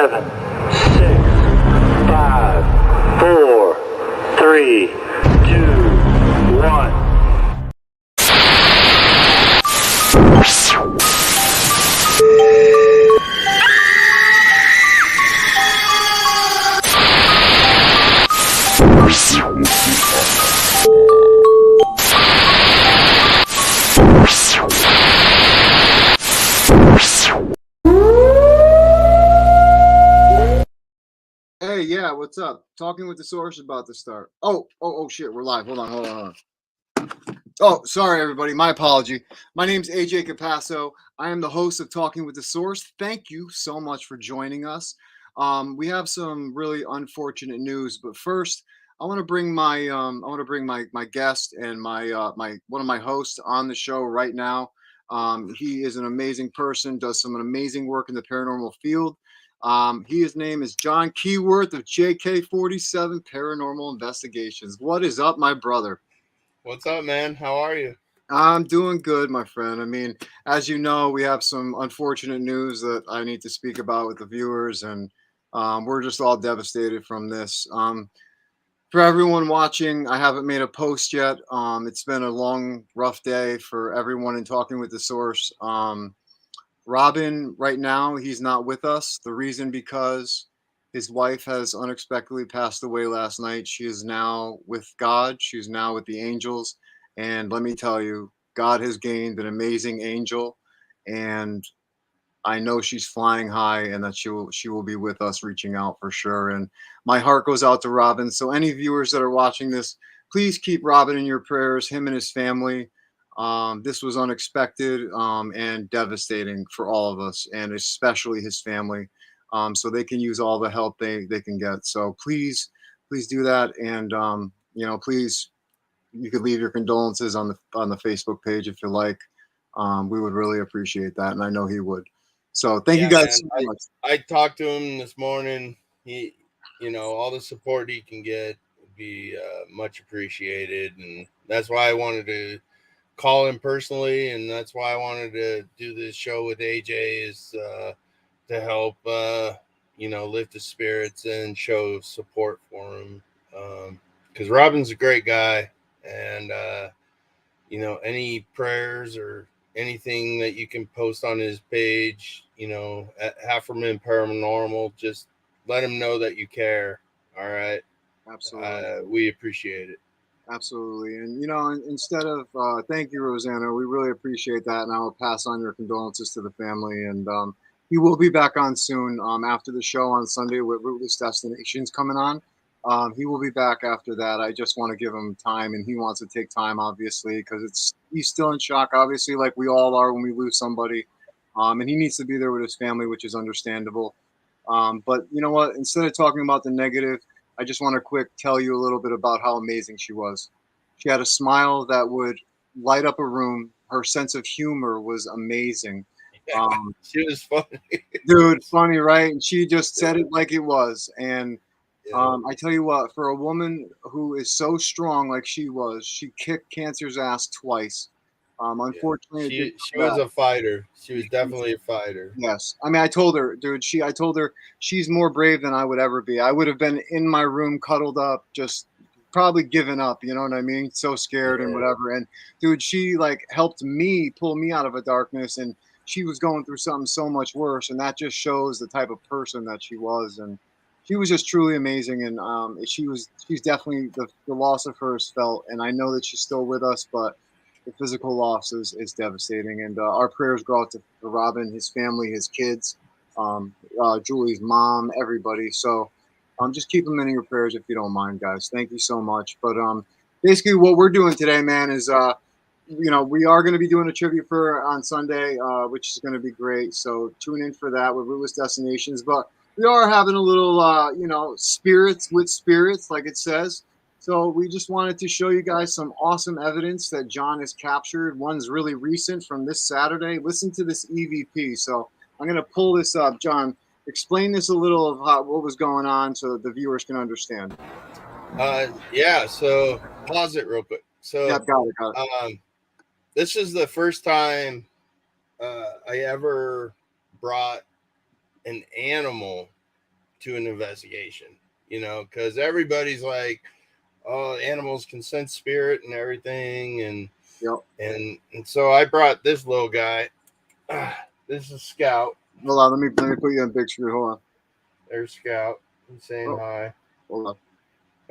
7, 6, 5, 4, 3, 2, 1. Hey, yeah, what's up? Talking with the Source about to start. Oh, shit, we're live. Hold on. Oh, sorry, everybody. My apology. My name's Jk-47. I am the host of Talking with the Source. Thank you so much for joining us. We have some really unfortunate news, but first, I want to bring my my guest and my one of my hosts on the show right now. He is an amazing person, does some amazing work in the paranormal field. His name is John Keyworth of Jk-47 Paranormal Investigations. What is up, my brother? What's up, man? How are you? I'm doing good, my friend. I mean, as you know, we have some unfortunate news that I need to speak about with the viewers, and we're just all devastated from this. For everyone watching, I haven't made a post yet. It's been a long, rough day for everyone in Talking with the Source. Robin, right now, he's not with us. The reason because his wife has unexpectedly passed away last night. She is now with God. She's now with the angels. And let me tell you, God has gained an amazing angel. And I know she's flying high and that she will be with us reaching out for sure. And my heart goes out to Robin. So any viewers that are watching this, please keep Robin in your prayers, him and his family. This was unexpected and devastating for all of us, and especially his family. So they can use all the help they can get. So please do that. And please, you could leave your condolences on the Facebook page if you like. We would really appreciate that, and I know he would. So thank you guys man, so much. I talked to him this morning. He, all the support he can get would be much appreciated, and that's why I wanted to call him personally, and that's why I wanted to do this show with AJ is to help lift his spirits and show support for him, because Robin's a great guy, and any prayers or anything that you can post on his page, at Halferman Paranormal, just let him know that you care. All right. Absolutely. We appreciate it. Absolutely. And instead of thank you, Rosanna, we really appreciate that. And I will pass on your condolences to the family. And he will be back on soon after the show on Sunday with Rootless Destinations coming on. He will be back after that. I just want to give him time, and he wants to take time, obviously, because he's still in shock, obviously, like we all are when we lose somebody. And he needs to be there with his family, which is understandable. But you know what? Instead of talking about the negative, I just want to tell you a little bit about how amazing she was. She had a smile that would light up a room. Her sense of humor was amazing. She was funny. Dude, funny, right? And she just said it like it was. And I tell you what, for a woman who is so strong like she was, she kicked cancer's ass twice. Unfortunately, she was a fighter. She was definitely a fighter. Yes. I mean, I told her, dude, I told her she's more brave than I would ever be. I would have been in my room cuddled up, just probably given up, you know what I mean? So scared and whatever. And dude, she like helped me pull me out of a darkness, and she was going through something so much worse. And that just shows the type of person that she was. And she was just truly amazing. And she's definitely the loss of her is felt. And I know that she's still with us, but the physical loss is devastating, and our prayers go out to Robin, his family, his kids, Julie's mom, everybody. So just keep them in your prayers if you don't mind, guys. Thank you so much. But basically what we're doing today, man, is we are going to be doing a trivia for on Sunday, which is going to be great. So tune in for that with Rootless Destinations. But we are having a little spirits with spirits, like it says. So we just wanted to show you guys some awesome evidence that John has captured. One's really recent from this Saturday. Listen to this EVP. So I'm going to pull this up. John, explain this a little of what was going on so that the viewers can understand. So pause it real quick. So yeah, got it. This is the first time I ever brought an animal to an investigation, you know, because everybody's like, oh, animals can sense spirit and everything, and Yep. and so I brought this little guy. This is Scout. Hold on, let me put you on big screen. Hold on. There's Scout. He's saying hi. Hold on.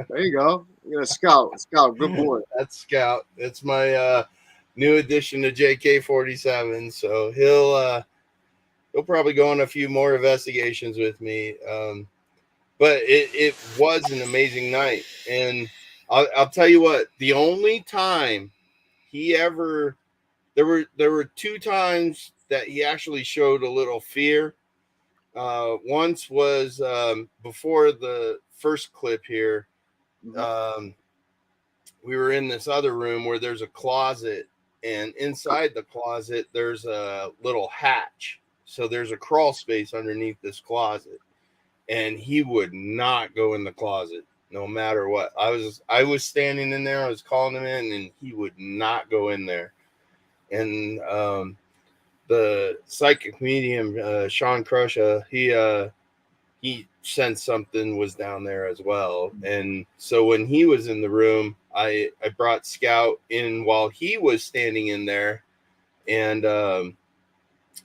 There you go. Yeah, Scout, good boy. That's Scout. That's my new addition to Jk-47. So he'll probably go on a few more investigations with me. But it was an amazing night, and I'll tell you what. The only time he ever there were two times that he actually showed a little fear. Once was before the first clip here. We were in this other room where there's a closet, and inside the closet there's a little hatch. So there's a crawl space underneath this closet, and he would not go in the closet no matter what. I was standing in there, I was calling him in, and he would not go in there. And the psychic medium, Sean Crusha, he sensed something was down there as well. And so when he was in the room, I brought Scout in while he was standing in there, and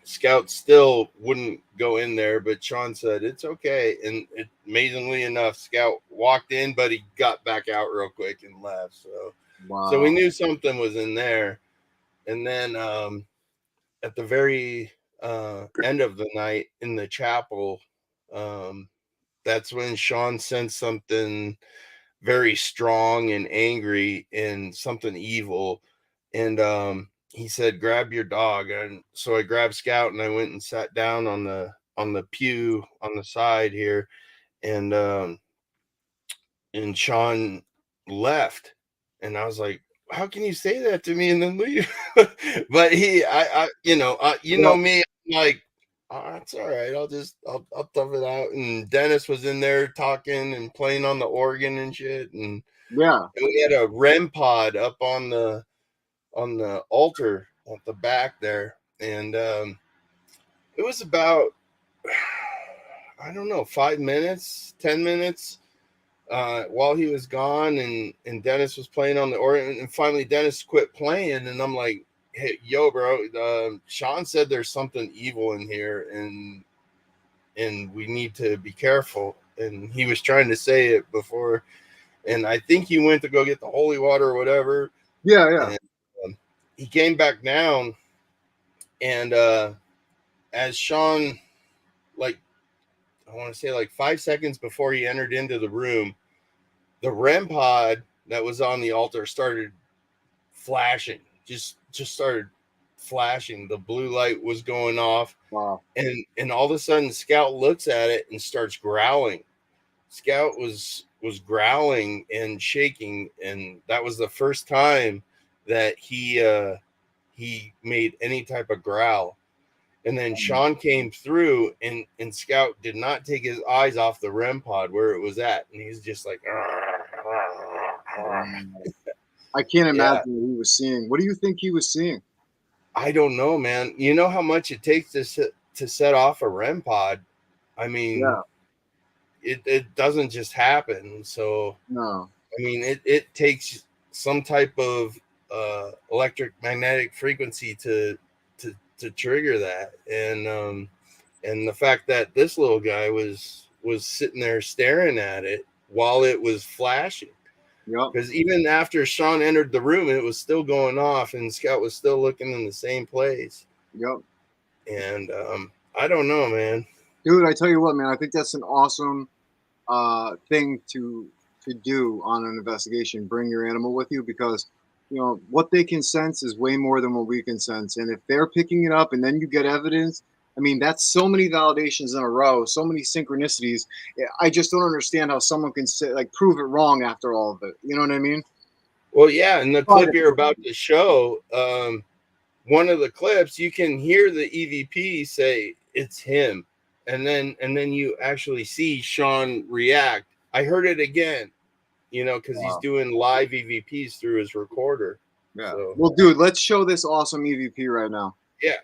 Scout still wouldn't go in there, but Sean said it's okay. And amazingly enough, Scout walked in, but he got back out real quick and left. So Wow. So we knew something was in there. And then at the very end of the night in the chapel, that's when Sean sensed something very strong and angry and something evil. And he said, grab your dog. And so I grabbed Scout and I went and sat down on the pew on the side here. And Sean left. And I was like, how can you say that to me and then leave? But you know me, I'm like, oh, it's all right. I'll tough it out. And Dennis was in there talking and playing on the organ and shit. And we had a REM pod up on the altar at the back there. And it was about, I don't know, 5 minutes, 10 minutes while he was gone, and Dennis was playing on the organ, and finally Dennis quit playing, and I'm like, hey, yo, bro, Sean said there's something evil in here, and we need to be careful. And he was trying to say it before, and I think he went to go get the holy water or whatever. And, he came back down, and as Sean, like, I want to say like 5 seconds before he entered into the room, the REM pod that was on the altar started flashing, just started flashing. The blue light was going off. Wow. And all of a sudden Scout looks at it and starts growling. Scout was growling and shaking, and that was the first time that he made any type of growl. And then Sean came through, and Scout did not take his eyes off the REM pod where it was at. And he's just like, I can't imagine what he was seeing. What do you think he was seeing? I don't know, man. You know how much it takes to set off a REM pod? I mean, it doesn't just happen. So, no. I mean, it takes some type of electromagnetic frequency to trigger that. And the fact that this little guy was sitting there staring at it while it was flashing. Because even after Sean entered the room, it was still going off, and Scout was still looking in the same place. And I don't know, man. Dude, I tell you what, man, I think that's an awesome thing to do on an investigation. Bring your animal with you, because you know what they can sense is way more than what we can sense. And if they're picking it up and then you get evidence, I mean, that's so many validations in a row, so many synchronicities. I just don't understand how someone can say, like, prove it wrong after all of it. You know what I mean? Well, yeah. In the clip you're about to show, one of the clips, you can hear the EVP say it's him, and then you actually see Sean react. I heard it again, you know, because he's doing live EVPs through his recorder. Yeah. So. Well, dude, let's show this awesome EVP right now. Yeah.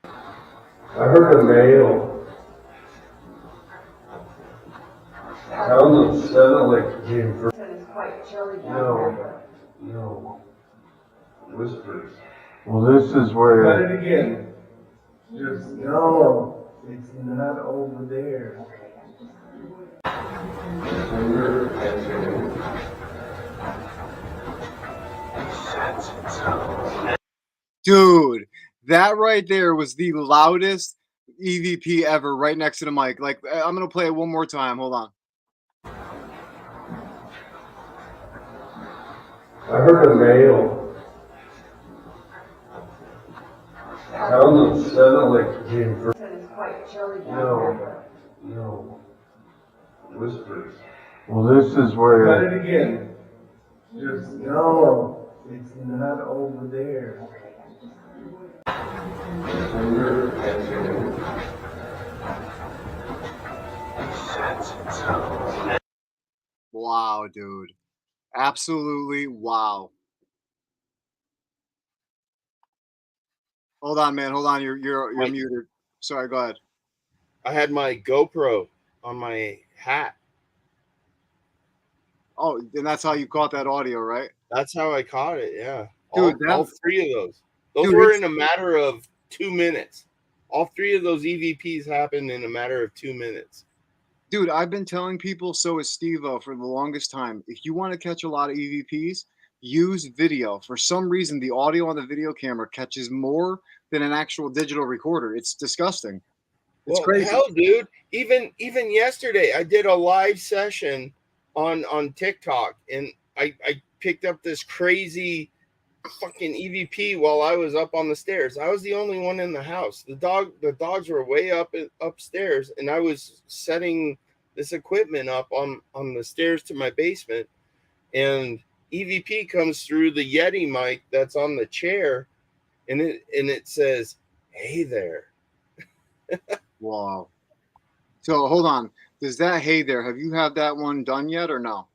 I heard a male. don't know, sounded like it came from. No, whispers. Well, this is where. Cut it again. Just no, it's not over there. Dude, that right there was the loudest EVP ever, right next to the mic. Like, I'm gonna play it one more time. Hold on. I heard a male. I don't know, it sounded like it came from. No, whispers. Well, this is where. Cut it again. Just no, it's not over there. Wow, dude. Absolutely wow. Hold on, man. Hold on. You're muted. Sorry, go ahead. I had my GoPro on my hat. Oh, and that's how you caught that audio, right? That's how I caught it. Yeah. Dude, All three of those. Those dude, were in a matter of 2 minutes. All three of those EVPs happened in a matter of 2 minutes. Dude, I've been telling people, so is Steve-O for the longest time. If you want to catch a lot of EVPs, use video. For some reason, the audio on the video camera catches more than an actual digital recorder. It's disgusting. It's crazy. Hell, dude. Even yesterday, I did a live session on TikTok, and I picked up this crazy fucking EVP while I was up on the stairs. I was the only one in the house. The dogs were way upstairs, and I was setting this equipment up on the stairs to my basement, and EVP comes through the Yeti mic that's on the chair, and it says, "Hey there." Wow. So hold on. Does that hey there? Have you had that one done yet or no?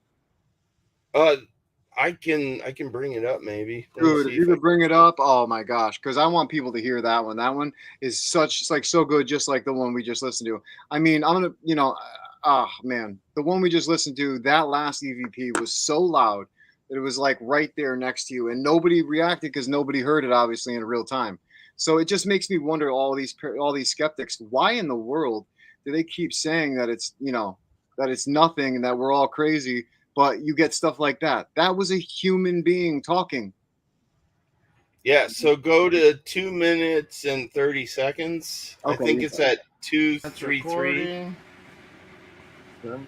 I can bring it up maybe. Dude, if you could bring it up, oh my gosh, because I want people to hear that one. That one is it's like so good, just like the one we just listened to. I mean, I'm gonna, man, the one we just listened to, that last EVP was so loud that it was like right there next to you, and nobody reacted because nobody heard it, obviously, in real time. So it just makes me wonder, all these skeptics, why in the world do they keep saying that that it's nothing and that we're all crazy? But you get stuff like that. That was a human being talking. Yeah, so go to 2 minutes and 30 seconds. Okay, I think it's at 233. Okay.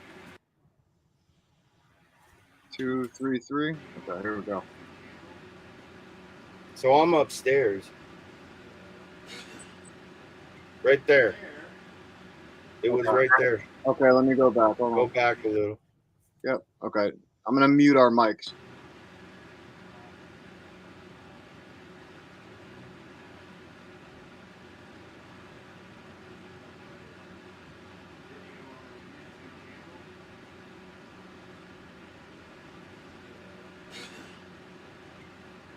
233. Okay, here we go. So I'm upstairs. Right there. It was right there. Okay, let me go back. Hold on. Go back a little. Yep. Okay. I'm gonna mute our mics.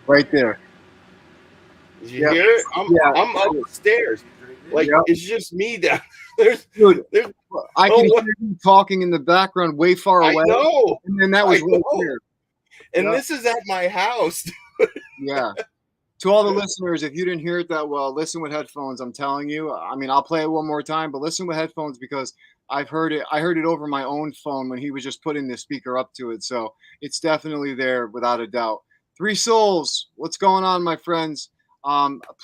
Right there. Did you hear it? I'm upstairs. Like, it's just me down. There's I can hear you talking in the background way far away. I know. And then that was right here. And this is at my house. Yeah. To all the listeners, if you didn't hear it that well, listen with headphones. I'm telling you. I mean, I'll play it one more time, but listen with headphones because I've heard it. I heard it over my own phone when he was just putting the speaker up to it. So it's definitely there without a doubt. Three Souls, what's going on, my friends?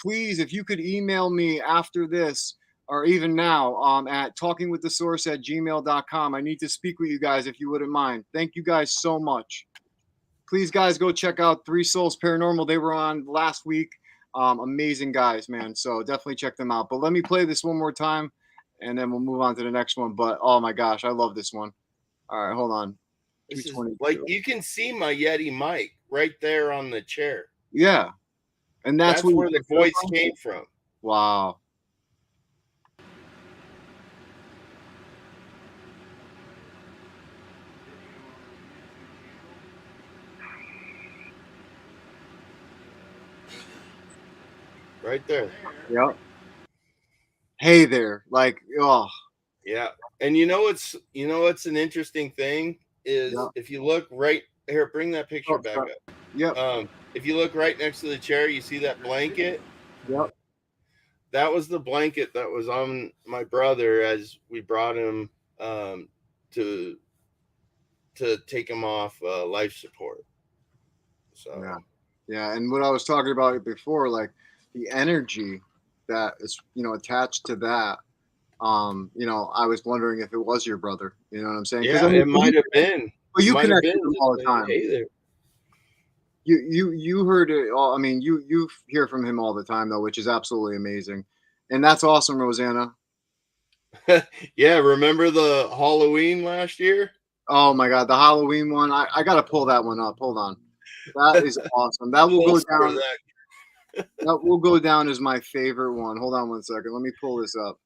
Please, if you could email me after this or even now at talkingwiththesource@gmail.com. I need to speak with you guys if you wouldn't mind. Thank you guys so much. Please, guys, go check out Three Souls Paranormal. They were on last week. Amazing guys, man. So definitely check them out. But let me play this one more time, and then we'll move on to the next one. But oh my gosh, I love this one. All right, hold on. This is, like, you can see my Yeti mic right there on the chair. Yeah, and that's where the voice came from. Wow. Right there. Yep. Hey there. Like, oh, Yeah. And what's an interesting thing is Yeah. if you look right here, bring that picture Oh, back sorry. up. Yep. If you look right next to the chair, you see that blanket. Yep. That was the blanket that was on my brother as we brought him to take him off life support. So Yeah. Yeah. And what I was talking about before, like the energy that is, attached to that. I was wondering if it was your brother. You know what I'm saying? Because yeah, it you, might have been. well, you Might have connect been. with him all the Just, time. hey there. You heard it all. I mean, you hear from him all the time though, which is absolutely amazing, and that's awesome, Rosanna. Yeah, remember the Halloween last year? Oh my God, the Halloween one. I got to pull that one up. Hold on. That is awesome. That will go Poster down. that. That will go down as my favorite one. Hold on one second. Let me pull this up.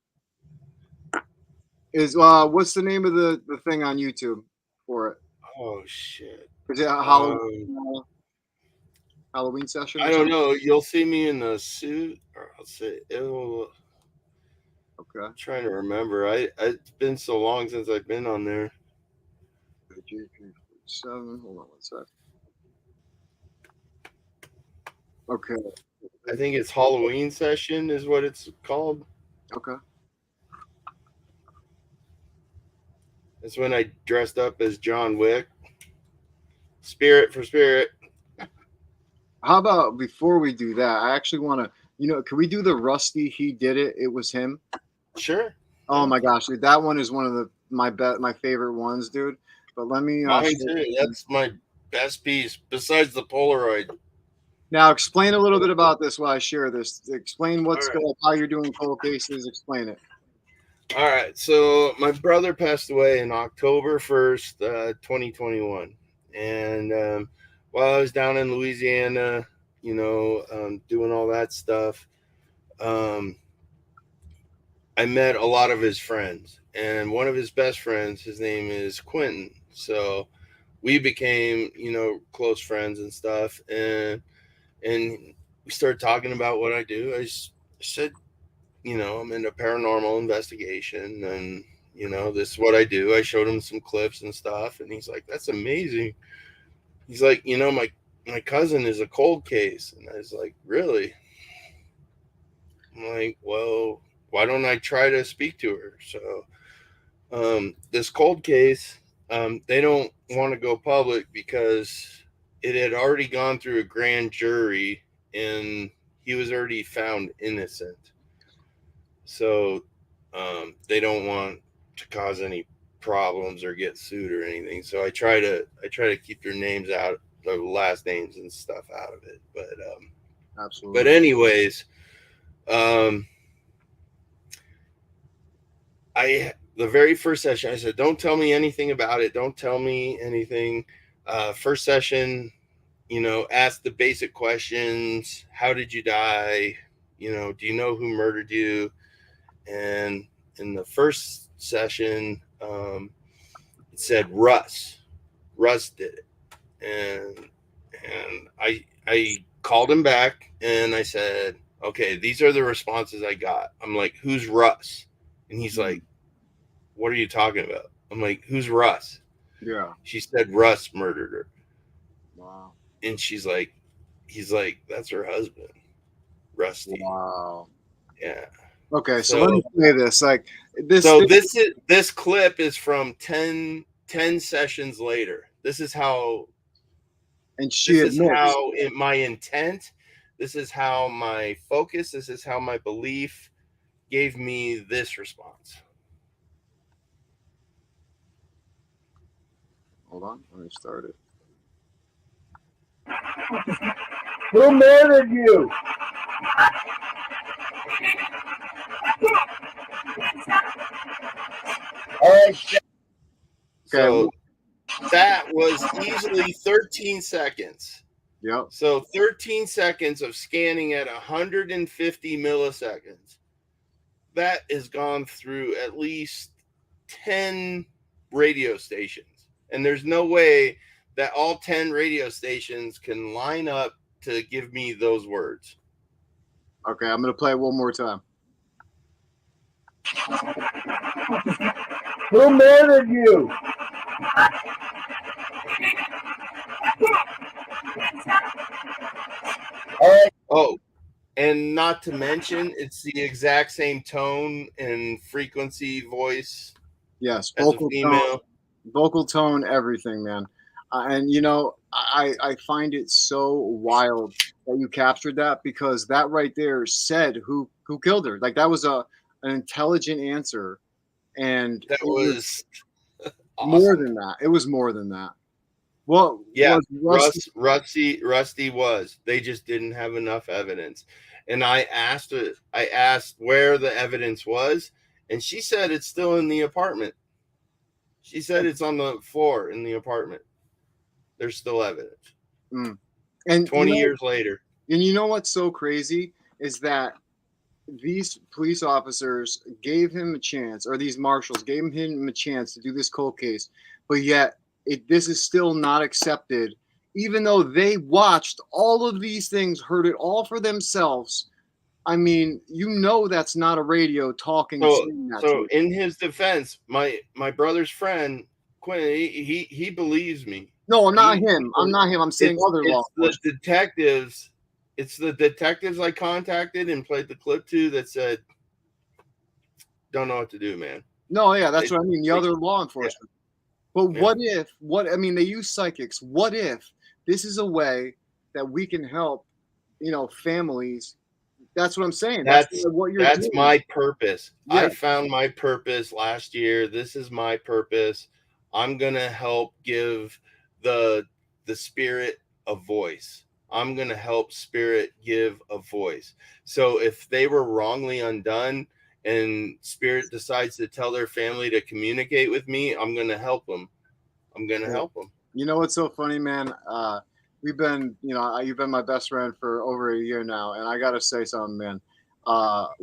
Is what's the name of the thing on YouTube for it? Oh shit. Is it a Um, Halloween session I or don't something? know. You'll see me in a suit, or I'll say it'll. Okay. I'm trying to remember. It's been so long since I've been on there. Jk-47. Hold on one sec. Okay. I think it's Halloween session is what it's called. Okay. It's when I dressed up as John Wick. Spirit for spirit. How about before we do that, I actually want to, can we do the Rusty? He did it. It was him. Sure. Oh my gosh, dude, that one is one of my favorite ones, dude. But let me Mine too. That's my best piece besides the Polaroid. now explain a little bit about this while I share this. Explain All right. how you're doing cold cases. Explain it. All right. So my brother passed away in October 1st, 2021. And while I was down in Louisiana, doing all that stuff, um, I met a lot of his friends. And one of his best friends, his name is Quentin. So we became, close friends and stuff. And we started talking about what I do. Said, I'm into paranormal investigation and, this is what I do. I showed him some clips and stuff. And he's like, that's amazing. He's like, my cousin is a cold case. And I was like, really? I'm like, well, why don't I try to speak to her? So this cold case, they don't want to go public because it had already gone through a grand jury and he was already found innocent. So they don't want to cause any problems or get sued or anything. So I try to keep their names out, their last names and stuff out of it. But Absolutely. anyways, the very first session, I said, don't tell me anything about it. Don't tell me anything. First session, ask the basic questions. How did you die? Do you know who murdered you? And in the first session, it said Russ. Russ did it. And I called him back and I said, okay, these are the responses I got. I'm like, who's Russ? And he's like, what are you talking about? I'm like, who's Russ? Yeah. She said Russ murdered her. Wow. And he's like, that's her husband, Rusty. Wow. Yeah. Okay, so let me say this. Like this. So this clip is from 10 sessions later. This is how. And she admits. My intent. This is how my focus. This is how my belief gave me this response. Hold on, let me start it. Who murdered you? All right. Okay. So that was easily 13 seconds. Yep. So 13 seconds of scanning at 150 milliseconds. That has gone through at least 10 radio stations. And there's no way that all 10 radio stations can line up to give me those words. Okay, I'm gonna play it one more time. Who murdered you? All right. Oh, and not to mention, it's the exact same tone and frequency voice Yes, as a female. vocal tone, everything, man. And you know, I find it so wild that you captured that, because that right there said who killed her. Like that was an intelligent answer, and That it was was more awesome. than that. It was more than that. Well, Yeah, was Rusty was. They just didn't have enough evidence. And I asked her, I asked where the evidence was, and she said it's still in the apartment. She said it's on the floor in the apartment. There's still evidence. mm. And 20 years later. and you know what's so crazy is that these police officers gave him a chance, or these marshals gave him a chance to do this cold case, but yet this is still not accepted, even though they watched all of these things, heard it all for themselves. I mean, you know, that's not a radio talking and saying that to So you. in his defense, my brother's friend Quinn, he believes me. No, I'm not He him. I'm not him. I'm saying other law it's the enforcement. detectives. It's the detectives I contacted and played the clip to that said, "Don't know what to do, man." No, yeah, that's They, what I mean. The they, other law yeah, enforcement. But yeah. what I mean, they use psychics. What if this is a way that we can help, you know, families? That's what I'm saying. That's what you're That's doing. my purpose. Yeah. I found my purpose last year. This is my purpose. I'm gonna help give the spirit a voice. I'm gonna help spirit give a voice. So if they were wrongly undone and spirit decides to tell their family to communicate with me, I'm gonna help them. I'm gonna help them. You know what's so funny, man? We've been, you know, you've been my best friend for over a year now, and I gotta say something, man.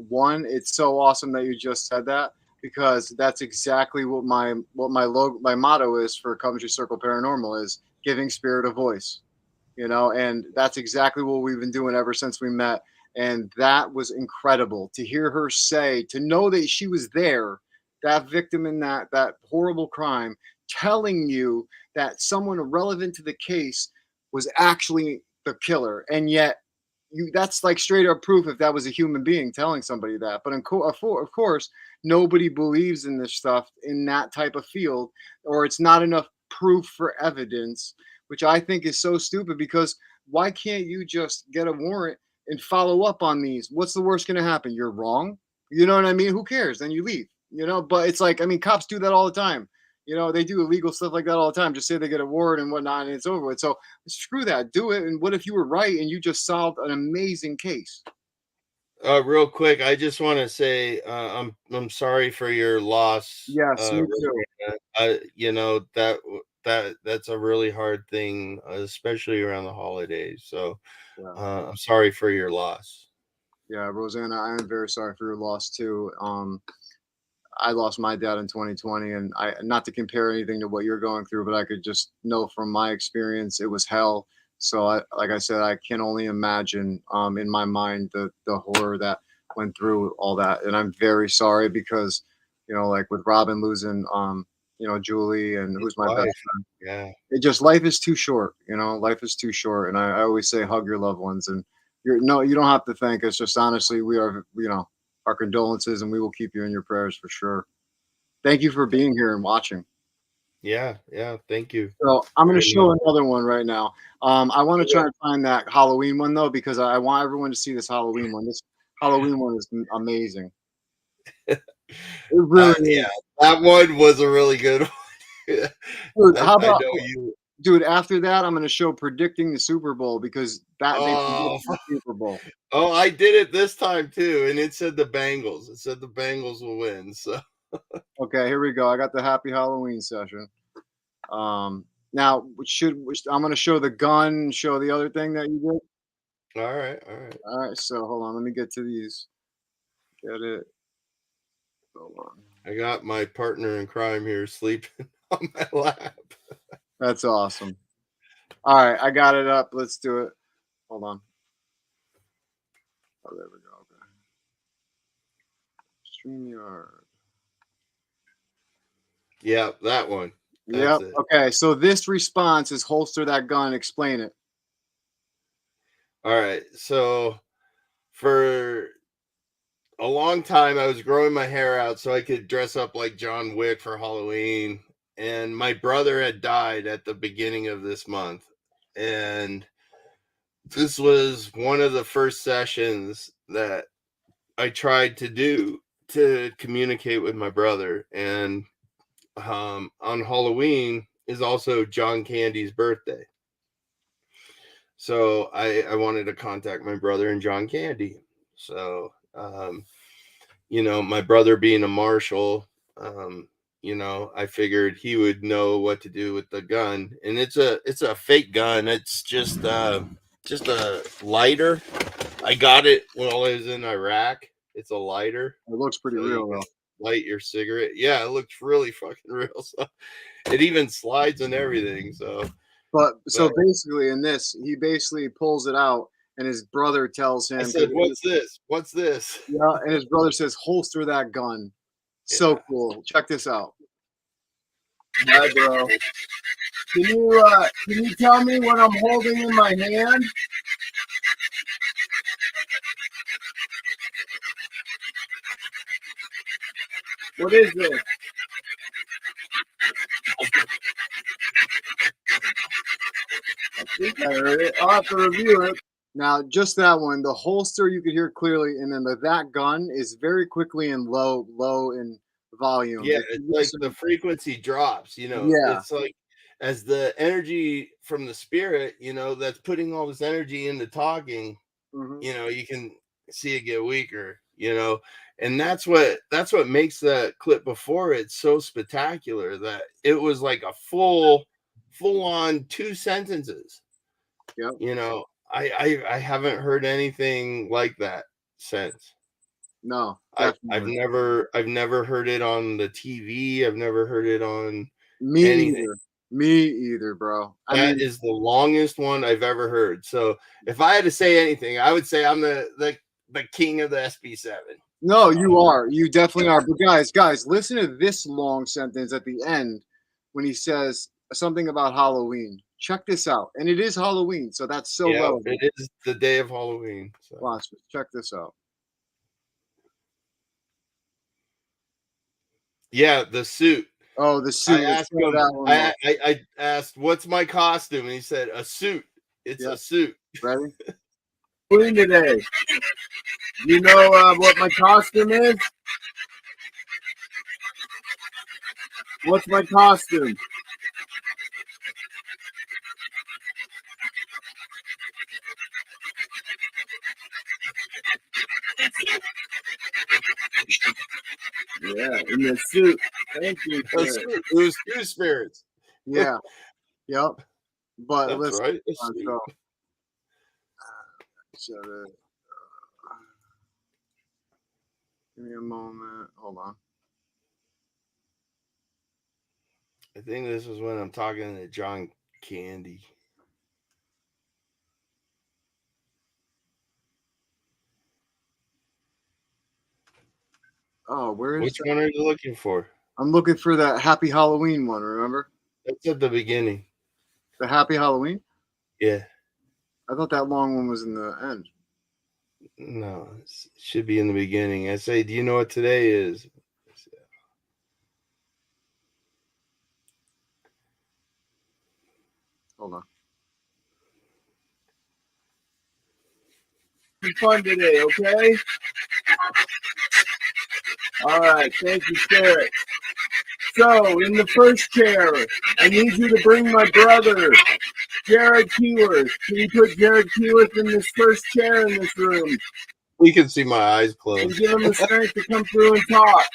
One, it's so awesome that you just said that, because that's exactly what my motto is for Coventry Circle Paranormal, is giving spirit a voice. You know, and that's exactly what we've been doing ever since we met. And that was incredible to hear her say, to know that she was there, that victim in that horrible crime, telling you that someone relevant to the case was actually the killer. And yet that's like straight up proof if that was a human being telling somebody that. But of course, nobody believes in this stuff in that type of field, or it's not enough proof for evidence, which I think is so stupid, because why can't you just get a warrant and follow up on these? What's the worst going to happen? You're wrong. You know what I mean? Who cares? Then you leave, you know, but it's like, I mean, cops do that all the time. You know, they do illegal stuff like that all the time. Just say they get a warrant and whatnot, and it's over with. So screw that. Do it. And what if you were right and you just solved an amazing case? Real quick, I just want to say I'm sorry for your loss. Yes, me too. You know that's a really hard thing, especially around the holidays. So Yeah. I'm sorry for your loss. Yeah, Rosanna, I am very sorry for your loss too. I lost my dad in 2020, and I, not to compare anything to what you're going through, but I could just know from my experience it was hell. So like I said, I can only imagine in my mind the horror that went through all that. And I'm very sorry, because, you know, like with Robin losing you know, Julie, and His who's my best wife, friend. yeah, It just, life is too short, you know, life is too short. And I always say hug your loved ones, and you don't have to thank us. Just honestly, we are, you know, our condolences, and we will keep you in your prayers for sure. Thank you for being here and watching. yeah, yeah. Thank you So I'm going to very show much. another one right now. I want to try and find that Halloween one though, because I want everyone to see this Halloween one. This Halloween one is amazing. It really is. Yeah, that one was a really good one. Dude, how I about, know you. dude, after that, I'm going to show predicting the Super Bowl, because that they Oh, predicted the Super Bowl. oh, I did it this time too, and it said the Bengals. It said the Bengals will win. So Okay, here we go. I got the Happy Halloween session. Now I'm going to show the gun, show the other thing that you did. all right, all right. All right, so hold on. Let me get to these. Get it. Hold on. I got my partner in crime here sleeping on my lap. That's awesome. All right, I got it up. Let's do it. Hold on. Oh, there we go. Okay. Let's StreamYard. Yeah, that one. That's Yep. it. Okay. So this response is holster that gun. Explain it. All right. So for a long time, I was growing my hair out so I could dress up like John Wick for Halloween. And my brother had died at the beginning of this month. And this was one of the first sessions that I tried to do to communicate with my brother. And on Halloween is also John Candy's birthday. So I wanted to contact my brother and John Candy. So, my brother being a marshal, I figured he would know what to do with the gun. And it's a fake gun. It's just a lighter. I got it while I was in Iraq. It's a lighter. It looks pretty So real though. light your cigarette. Yeah, it looks really fucking real. So it even slides and everything. So So basically, in this, he basically pulls it out, and his brother tells him. I said, "What's this? What's this?" Yeah, and his brother says, "Holster that gun." So cool. Check this out. Hi, bro. Can you tell me what I'm holding in my hand? What is this? I think I heard it. I'll have to review it. Now, just that one, the holster you could hear clearly, and then that gun is very quickly and low in volume. Yeah, it's like the frequency drops. Yeah. It's like as the energy from the spirit, that's putting all this energy into talking. You can see it get weaker. And that's what makes that clip before it so spectacular, that it was like a full on 2 sentences. Yep. I haven't heard anything like that since. No, I've never heard it on the TV. I've never heard it on me anything. either. Me either, bro. That is the longest one I've ever heard. So if I had to say anything, I would say I'm the king of the SB7. No, you are. You definitely are. But guys, listen to this long sentence at the end when he says something about Halloween. Check this out. And it is Halloween, so that's so relevant. It is the day of Halloween. So. Watch this. Check this out. Yeah, the suit. Oh, the suit. I asked, "What's my costume?" And he said, "A suit. It's a suit." Ready? Clean today. You know what my costume is? What's my costume? Yeah, in the suit. Thank you. It was 2 spirits. Yeah. Yep. But that's listen, right. Give me a moment. Hold on. I think this is when I'm talking to John Candy. Oh, where is Which one are you looking for? I'm looking for that Happy Halloween one, remember? That's at the beginning. The Happy Halloween? Yeah. I thought that long one was in the end. No, it should be in the beginning. I say, do you know what today is? Hold on. Be fun today, okay? All right, thank you, Spirit. So, in the first chair, I need you to bring my brother, Jared Keyworth. Can you put Jared Keyworth in this first chair in this room? We can see my eyes closed. And give him the strength to come through and talk.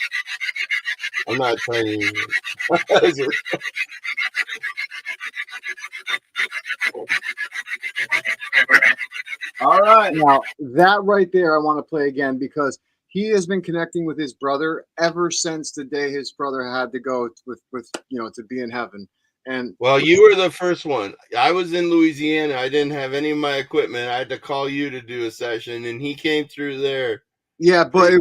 I'm not trying to use it. All right. Now, that right there I want to play again because he has been connecting with his brother ever since the day his brother had to go with to be in heaven. And well, you were the first one. I was in Louisiana. I didn't have any of my equipment. I had to call you to do a session, and he came through there. Yeah, but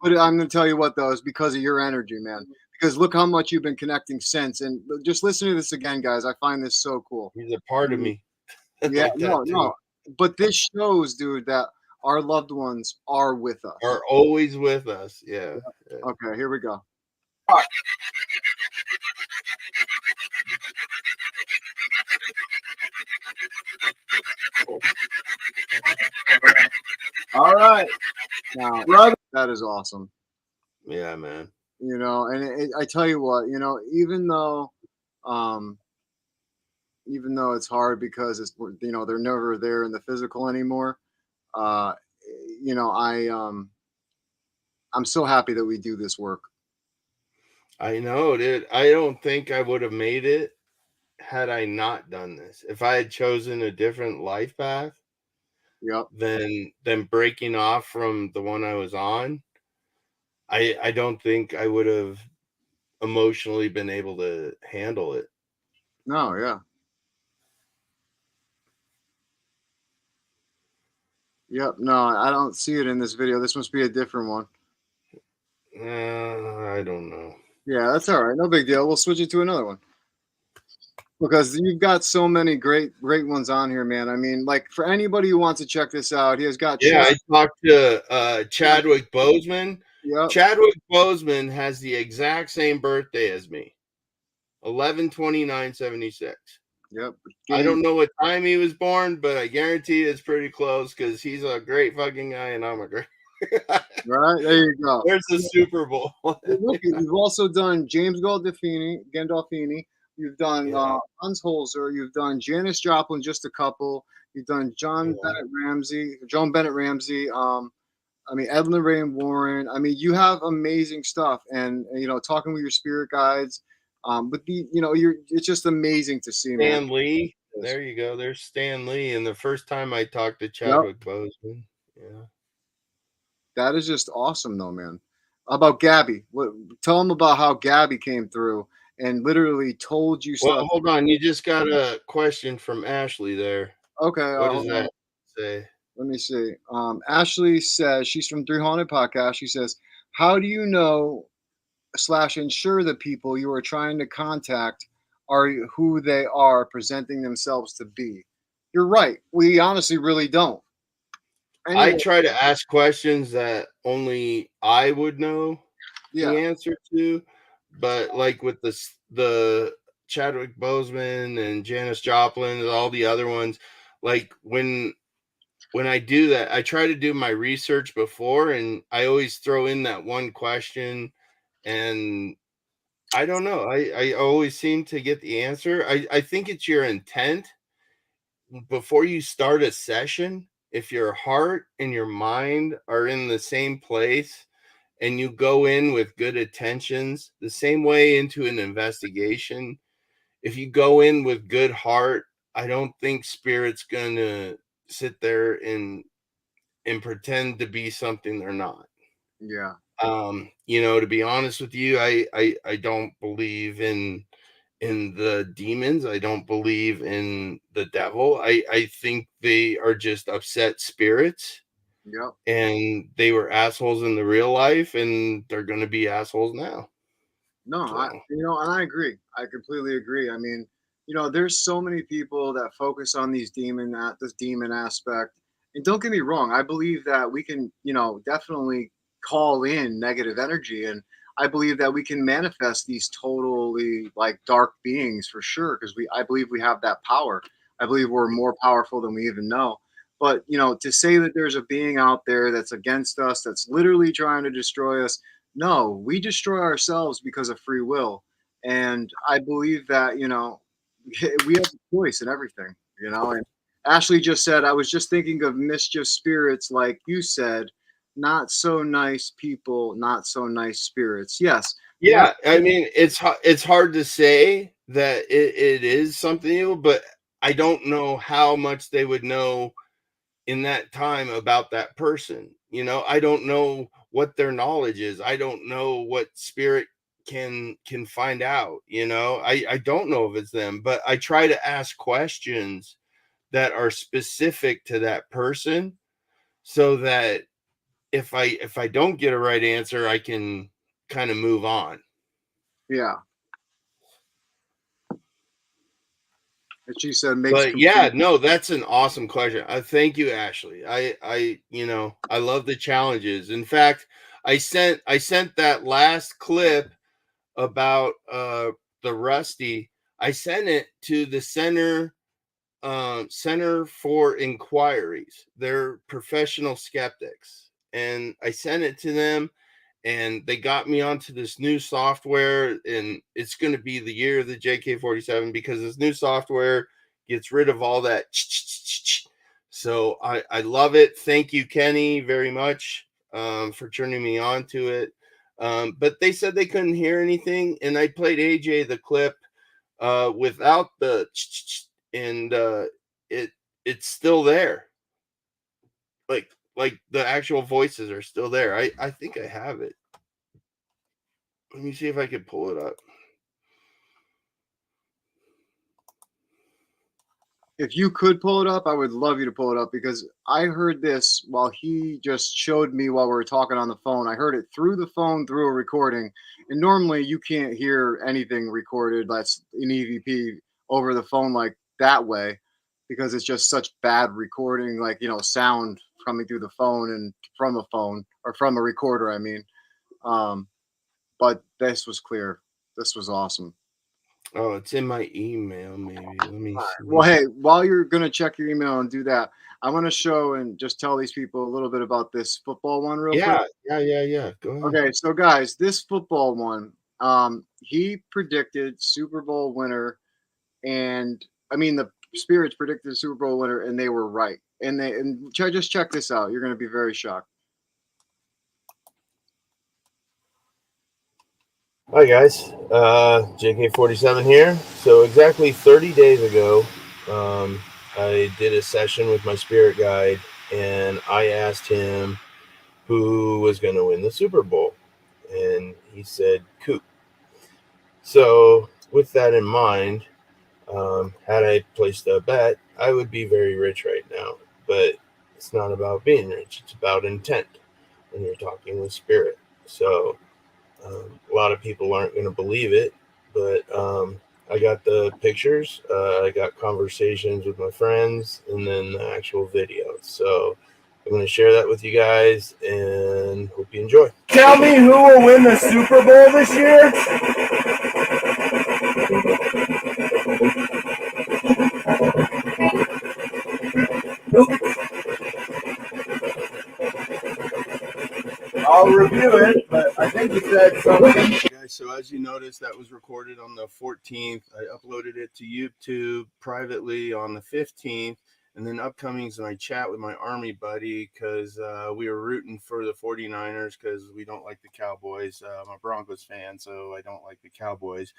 But I'm gonna tell you what though, is because of your energy, man. Because look how much you've been connecting since. And just listen to this again, guys. I find this so cool. He's a part of me Yeah, like that no, too. no. But this shows, dude, that our loved ones are with us. Are always with us. Yeah. Okay, here we go. All right, Now, brother. that is awesome. Yeah, man. You know, and I tell you what, you know, um, even though it's hard because it's, you know, they're never there in the physical anymore. Uh, you know, I'm so happy that we do this work. I know, dude. I don't think I would have made it had I not done this. If I had chosen a different life path Yep. than breaking off from the one I was on, I don't think I would have emotionally been able to handle it. No, yeah. Yep. No, I don't see it in this video. This must be a different one. I don't know. Yeah, that's all right. No big deal. We'll switch it to another one. Because you've got so many great ones on here, man. I mean, like for anybody who wants to check this out, he has got Yeah, I talked to Chadwick Boseman. Yep. Chadwick Boseman has the exact same birthday as me. 11/29/76. Yep. I don't know what time he was born, but I guarantee it's pretty close because he's a great fucking guy and I'm a great Right, there you go. There's the Super Bowl. Look, you've also done James Gandolfini. You've done Hans Holzer. You've done Janis Joplin, just a couple. You've done Joan Bennett Ramsey. I mean, Evelyn Ray and Warren. I mean, you have amazing stuff, and you know, talking with your spirit guides. But you know, it's just amazing to see, man. Stan Lee. There you go. There's Stan Lee. And the first time I talked to Chadwick Boseman. Yeah. That is just awesome, though, man. How about Gabby? Tell them about how Gabby came through and literally told you stuff. Well, hold on. You just got a question from Ashley there. Okay. What does that say? Let me see. Ashley says, she's from 3 Haunted Podcast. She says, how do you know / ensure the people you are trying to contact are who they are presenting themselves to be? You're right. We honestly really don't. Anyway, I try to ask questions that only I would know the answer to, but like with the Chadwick Boseman and Janis Joplin and all the other ones, like when I do that, I try to do my research before, and I always throw in that one question, and I don't know. I always seem to get the answer. I think it's your intent before you start a session. If your heart and your mind are in the same place and you go in with good intentions, the same way into an investigation, if you go in with good heart, I don't think spirit's going to sit there and pretend to be something they're not. Yeah. You know, to be honest with you, I don't believe in the demons. I don't believe in the devil. I think they are just upset spirits. Yep. And they were assholes in the real life, and they're going to be assholes now. No, you know, and I agree. I completely agree. I mean, you know, there's so many people that focus on this demon aspect. And don't get me wrong, I believe that we can, you know, definitely call in negative energy, and I believe that we can manifest these totally like dark beings for sure, because I believe we have that power. I believe we're more powerful than we even know. But, you know, to say that there's a being out there that's against us, that's literally trying to destroy us, no, we destroy ourselves because of free will. And I believe that, you know, we have a choice in everything, you know. And Ashley just said, I was just thinking of mischief spirits, like you said, not so nice people, not so nice spirits. Yes. Yeah. I mean, it's hard to say that it is something new, but I don't know how much they would know in that time about that person. You know, I don't know what their knowledge is. I don't know what spirit can find out. You know, I don't know if it's them, but I try to ask questions that are specific to that person so that if I don't get a right answer, I can kind of move on. Yeah. And she said makes But complete. yeah, no, that's an awesome question. Thank you, Ashley. I love the challenges. In fact, I sent that last clip about the Rusty. I sent it to the Center for Inquiries. They're professional skeptics, and I sent it to them, and they got me onto this new software, and it's going to be the year of the Jk-47 because this new software gets rid of all that. So I love it. Thank you, Kenny, very much for turning me on to it. But they said they couldn't hear anything, and I played AJ the clip without the and it's still there. Like the actual voices are still there. I think I have it. Let me see if I can pull it up. If you could pull it up, I would love you to pull it up because I heard this while he just showed me while we were talking on the phone. I heard it through the phone through a recording, and normally you can't hear anything recorded that's in EVP over the phone like that way because it's just such bad recording, like sound coming through the phone and from a phone or from a recorder. I mean, but this was clear. This was awesome. Oh, it's in my email, maybe. Let me see. Well, hey, while you're going to check your email and do that, I want to show and just tell these people a little bit about this football one real quick. Yeah. Go ahead. Okay, so guys, this football one, he predicted Super Bowl winner, and I mean the Spirits predicted Super Bowl winner, and they were right. And just check this out. You're going to be very shocked. Hi guys, Jk-47 here. So exactly 30 days ago, I did a session with my spirit guide, and I asked him who was going to win the Super Bowl, and he said Coop. So with that in mind, had I placed a bet, I would be very rich right now. But it's not about being rich; it's about intent when you're talking with spirit. So a lot of people aren't going to believe it, but I got the pictures, I got conversations with my friends, and then the actual video. So I'm going to share that with you guys, and hope you enjoy. Tell me who will win the Super Bowl this year? I'll review it, but I think you said something. Guys, so as you noticed, that was recorded on the 14th. I uploaded it to YouTube privately on the 15th. And then upcomings, and I chat with my Army buddy because we were rooting for the 49ers because we don't like the Cowboys. I'm a Broncos fan, so I don't like the Cowboys.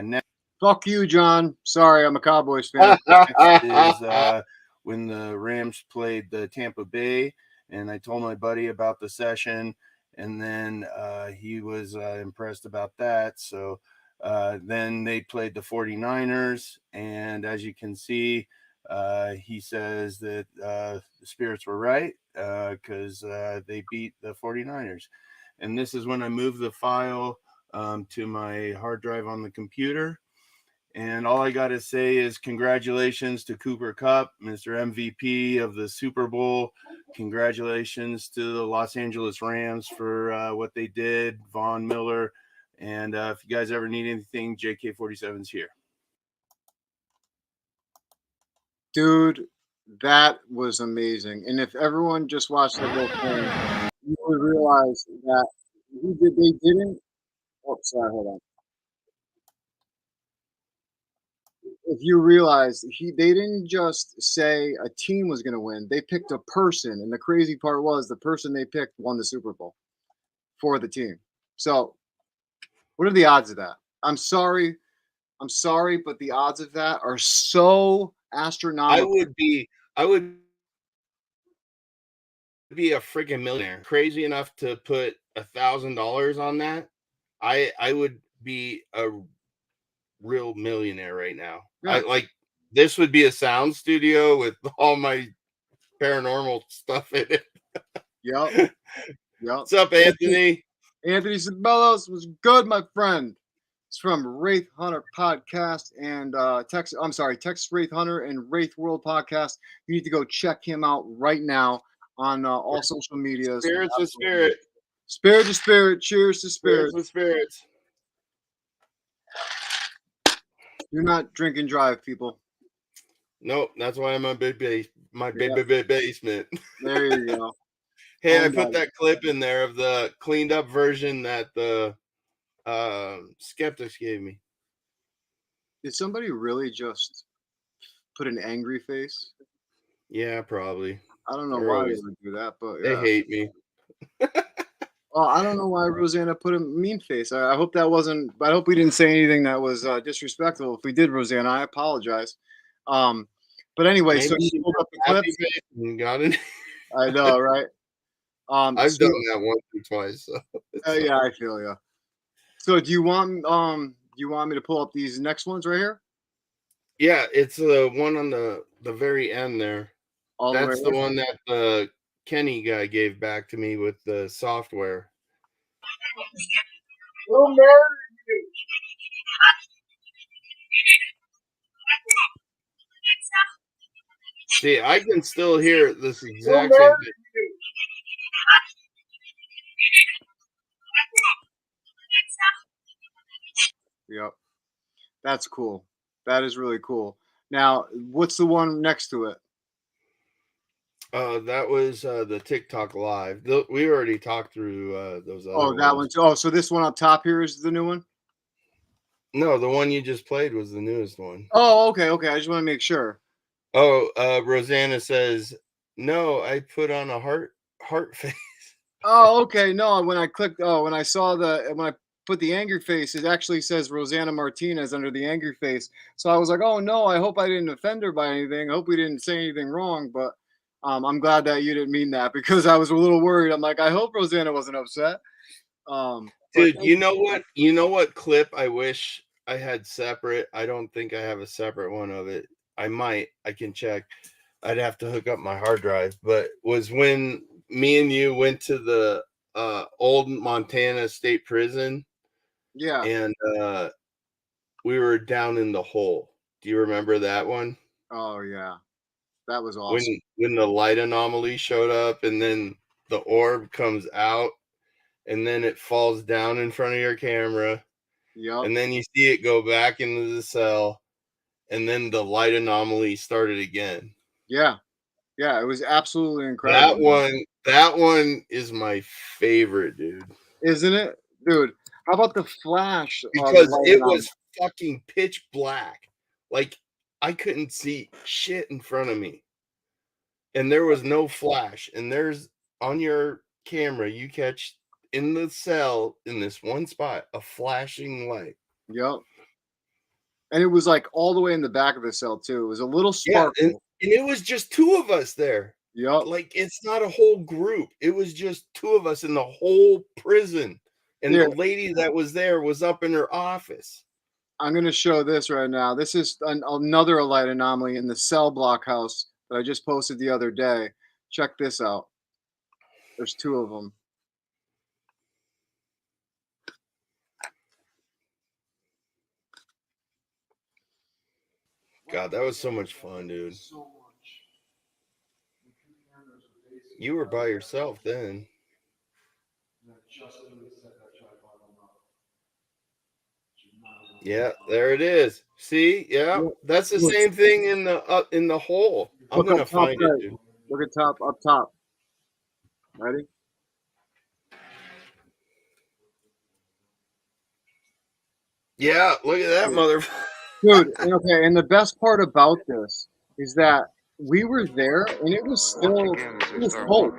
Next Fuck you, John. Sorry, I'm a Cowboys fan. is when the Rams played the Tampa Bay, and I told my buddy about the session, and then he was impressed about that. So then they played the 49ers, and as you can see, he says that the Spirits were right because they beat the 49ers. And this is when I moved the file to my hard drive on the computer. And all I got to say is congratulations to Cooper Kupp, Mr. MVP of the Super Bowl. Congratulations to the Los Angeles Rams for what they did, Von Miller. And if you guys ever need anything, Jk-47's here. Dude, that was amazing. And if everyone just watched the whole thing, you would realize that they didn't. Oh, sorry, hold on. If you realize they didn't just say a team was going to win, they picked a person. And the crazy part was the person they picked won the Super Bowl for the team. So, what are the odds of that? I'm sorry, but the odds of that are so astronomical. I would be a freaking millionaire. Crazy enough to put $1,000 on that. I would be a real millionaire right now. Yeah. This would be a sound studio with all my paranormal stuff in it. Yep. What's up, Anthony? Anthony Sabellos was good, my friend. It's from Wraith Hunter Podcast and Texas Wraith Hunter and Wraith World Podcast. You need to go check him out right now on all social medias. Spirits with spirit. Spirit to spirit. Cheers to spirit. Spirits with spirits. Do not drink and drive, people. Nope, that's why I'm my basement. There you go. Hey, I put that clip in there of the cleaned up version that the skeptics gave me. Did somebody really just put an angry face? Yeah, probably. I don't know why they would do that, but they hate me. Well, I don't know why Rosanna put a mean face. I hope that wasn't. I hope we didn't say anything that was disrespectful. If we did, Rosanna, I apologize. But anyway, maybe so you pulled up the clips. Got it. I know, right? I've done that once or twice. So yeah, I feel you. So do you want me to pull up these next ones right here? Yeah, it's the one on the very end there. That's the one that the Kenny guy gave back to me with the software. We'll murder you. See, I can still hear this exact same thing. Yep. That's cool. That is really cool. Now, what's the one next to it? That was the TikTok live. We already talked through those other ones. That one too. Oh, so this one up top here is the new one? No, the one you just played was the newest one. Oh, okay. I just want to make sure. Oh, Rosanna says, no, I put on a heart face. Oh, okay. No, when I clicked, when I put the angry face, it actually says Rosanna Martinez under the angry face. So I was like, oh no, I hope I didn't offend her by anything. I hope we didn't say anything wrong. But I'm glad that you didn't mean that because I was a little worried. I'm like, I hope Rosanna wasn't upset. Dude, you know what? You know what clip I wish I had separate? I don't think I have a separate one of it. I might. I can check. I'd have to hook up my hard drive. But was when me and you went to the old Montana State Prison. Yeah. And we were down in the hole. Do you remember that one? Oh yeah. That was awesome. When the light anomaly showed up and then the orb comes out and then it falls down in front of your camera. Yep. And then you see it go back into the cell and then the light anomaly started again. Yeah. Yeah, it was absolutely incredible. That one is my favorite, dude. Isn't it? Dude, how about the flash? Because it was fucking pitch black. Like I couldn't see shit in front of me. And there was no flash. And there's on your camera, you catch in the cell in this one spot a flashing light. Yep. And it was like all the way in the back of the cell too. It was a little sparkle. Yeah, and it was just two of us there. Yep. Like it's not a whole group. It was just two of us in the whole prison. And the lady that was there was up in her office. I'm going to show this right now. This is another light anomaly in the cell block house that I just posted the other day. Check this out. There's two of them. God, that was so much fun, dude. You were by yourself then. Yeah, there it is. See, yeah, that's the same thing in the hole. I'm gonna find it, dude. Look at up top. Ready? Yeah, look at that motherfucker. Dude, okay, and the best part about this is that we were there and it was still cold.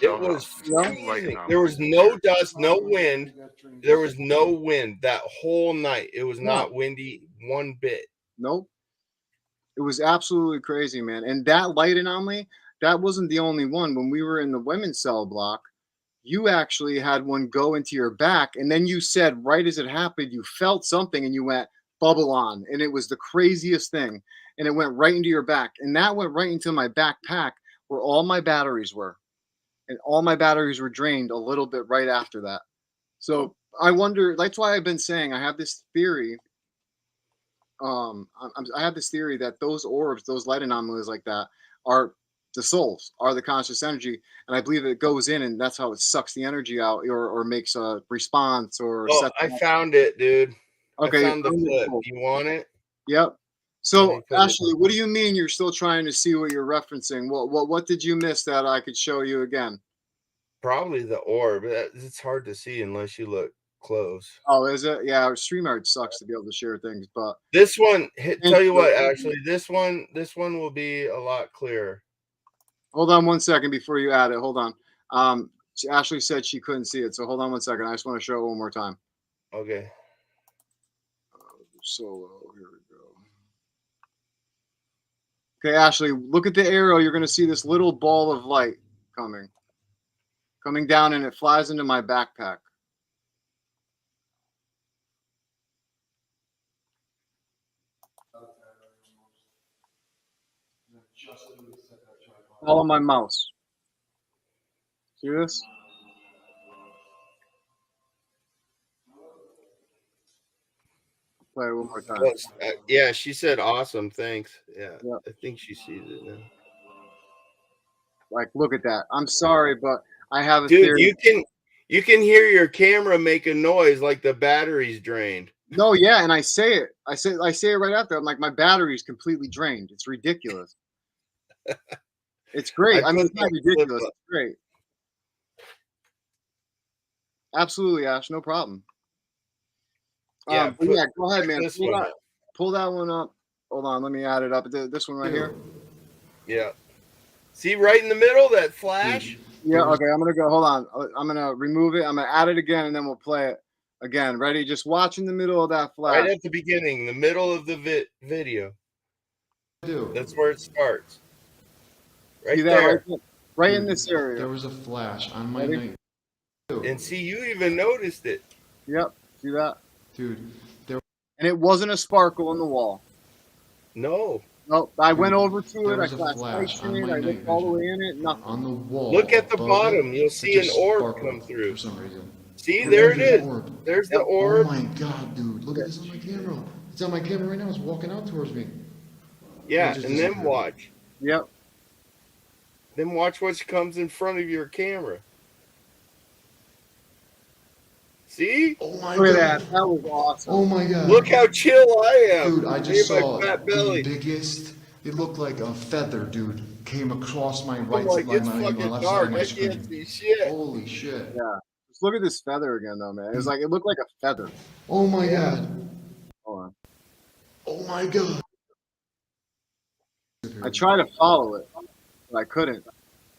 It was freezing. There was no dust, no wind. There was no wind that whole night. It was not windy one bit. Nope. It was absolutely crazy, man. And that light anomaly, that wasn't the only one. When we were in the women's cell block, you actually had one go into your back. And then you said, right as it happened, you felt something and you went, bubble on. And it was the craziest thing. And it went right into your back. And that went right into my backpack where all my batteries were. and all my batteries were drained a little bit right after that. So I wonder. That's why I've been saying I have this theory. I have this theory that those orbs, those light anomalies like that, are the souls, are the conscious energy, and I believe it goes in, and that's how it sucks the energy out, or makes a response, or Oh, sets. I found it, dude. I Okay, found the clip. cool. You want it? Yep. Let So me put it. Ashley, what do you mean you're still trying to see what you're referencing? What did you miss that I could show you again? Probably the orb. It's hard to see unless you look close. Oh, is it? Yeah, StreamYard sucks to be able to share things, but This one, tell you what, hold actually, this one will be a lot clearer. on 1 second before you add it. Hold on. Ashley said she couldn't see it, so hold on 1 second. I just want to show it one more time. Okay. Solo. Here we go. Okay, Ashley, look at the arrow. You're going to see this little ball of light coming down, and it flies into my backpack. Follow my mouse. See this? Play it one more time. Yeah, she said awesome. Thanks. Yeah, Yep. I think she sees it now. Like, look at that. I'm sorry, but I have a Dude, theory. you can hear your camera make a noise like the battery's drained. No, yeah, and I say it. I say it right after. I'm like, my battery's completely drained. It's ridiculous. It's great. I mean, it's not ridiculous. It's great. Absolutely, Ash. No problem. Yeah, yeah, go ahead, man. Pull that one up. Hold on, let me add it up. This one right here. Yeah. See right in the middle, that flash? Yeah, okay, I'm gonna go. Hold on. I'm gonna remove it. I'm gonna add it again, and then we'll play it again. Ready? Just watch in the middle of that flash. Right at the beginning, the middle of the video. That's where it starts. Right there. Right in this area. There was a flash on my night. And see, you even noticed it. Yep. See that? Dude, and it wasn't a sparkle on the wall. No. Nope. I went over to it. I was a flashed flash lights in on it. my I night looked all the vision. way in it. Nothing. On the wall. Look at the above bottom. it, You'll it see an just orb sparkled come through. for some reason. See, there it There's is. an orb. There's the orb. Oh my god, dude. Look at this on my camera. It's on my camera right now. It's walking out towards me. Yeah, It just and then disappeared. watch. Yep. Then watch what comes in front of your camera. See? Oh my Look at god. that. That was awesome. Oh my god. Look how chill I am. Dude, I just Look at saw my fat the belly. biggest. It looked like a feather, dude. Came across my right I'm like, side, it's my fucking left side dark. of my I screen. can't see shit. Holy shit. Yeah. Just look at this feather again, though, man. It looked like a feather. Oh my god. Hold on. Oh my god. I tried to follow it, but I couldn't.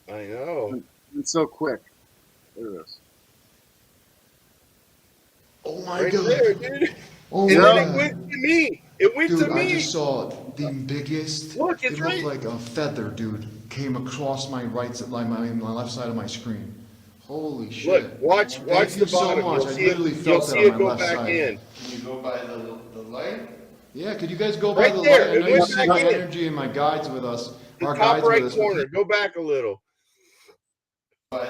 I know. It's so quick. Look at this. Oh my Right god. there, dude. Oh And my then it god. went to me. It went Dude, to I me. just saw the biggest. Look, it's it looked right. like a feather, dude. Came across my right side, my left side of my screen. Holy shit. Look, watch Thank the you so bottom. much. You'll I see literally it, felt that you'll see on it my go left back side. in. Can you go by the light? Yeah, could you guys go by Right the there, light? it I know you went see back my in. energy and my guides with us. The Our top guides right with us. but corner. Go back a little.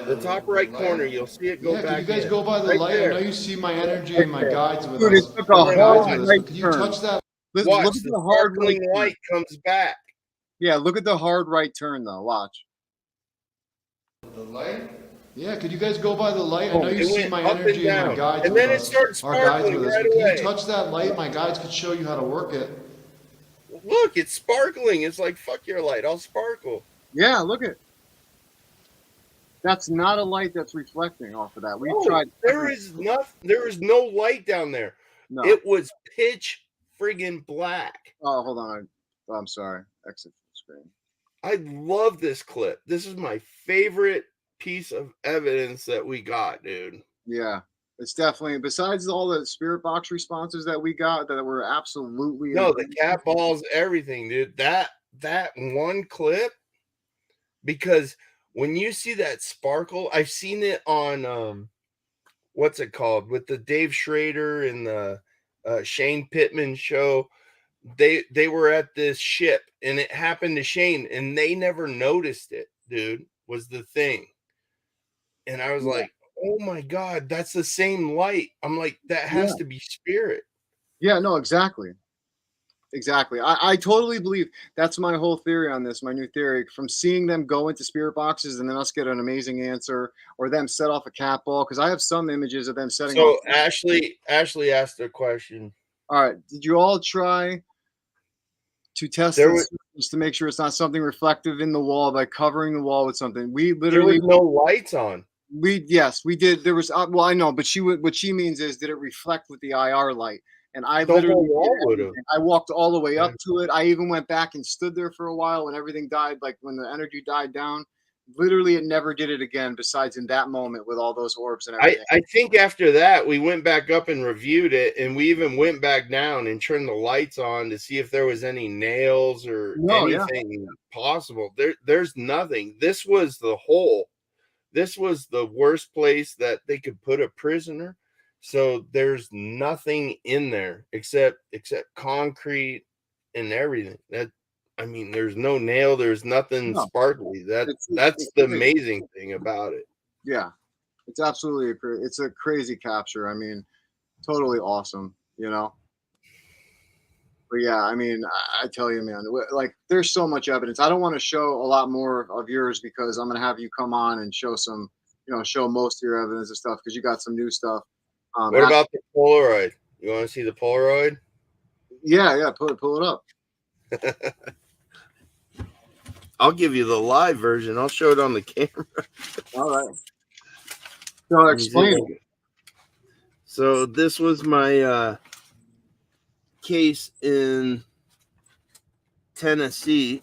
The top right corner. You'll see it go Yeah, could back you guys in. go by the Right light? I there. know you see my energy and my guides with Dude, us. it took a Our guides hard with us, right but could you turn. touch that? Look Watch, at the the hard right sparkling turn. light comes back. Yeah, look at the hard right turn, though. Watch. The light? Yeah, could you guys go by the light? I know It you see went my up energy and and my down. guides And with then it us. started Our guides sparkling with us. right But can away. you touch that light? My guides could show you how to work it. Look, it's sparkling. It's like, fuck your light. I'll sparkle. Yeah, look at. That's not a light that's reflecting off of that. We No, tried. there is no light down there. No. It was pitch friggin' black. Oh, hold on. I'm sorry. Exit screen. I love this clip. This is my favorite piece of evidence that we got, dude. Yeah, it's definitely, besides all the spirit box responses that we got that were absolutely No, the cat balls, everything, dude. That one clip, because when you see that sparkle, I've seen it on what's it called, with the Dave Schrader and the Shane Pittman show. They were at this ship and it happened to Shane and they never noticed it, dude, was the thing. And I was Yeah. like, oh my God, that's the same light. I'm like, that has Yeah. to be spirit. Yeah, no, exactly. Exactly. I totally believe that's my whole theory on this, my new theory. From seeing them go into spirit boxes and then us get an amazing answer, or them set off a cat ball, because I have some images of them setting off. So Ashley asked a question. All right. Did you all try to test There the was surface to make sure it's not something reflective in the wall by covering the wall with something? We there was literally, no lights on. yes, we did. There was, well, I know, but what she means is, did it reflect with the IR light? And I The literally whole did wall would have. everything. I walked all the way Yeah. up to it. I even went back and stood there for a while when everything died, like when the energy died down. Literally, it never did it again, besides in that moment with all those orbs and everything. I think after that we went back up and reviewed it, and we even went back down and turned the lights on to see if there was any nails or No, yeah. anything possible. There's nothing. This was the hole. This was the worst place that they could put a prisoner. So there's nothing in there except concrete and everything. That I mean, there's no nail, there's nothing No, sparkly. That's it's the crazy. amazing thing about it. Yeah, it's absolutely it's a crazy capture. I mean, totally awesome, you know. But yeah, I mean, I tell you, man, like there's so much evidence. I don't want to show a lot more of yours because I'm gonna have you come on and show some, show most of your evidence and stuff because you got some new stuff. What about the Polaroid? You want to see the Polaroid? Yeah, pull it up. I'll give you the live version. I'll show it on the camera. All right. So explain it. So this was my case in Tennessee.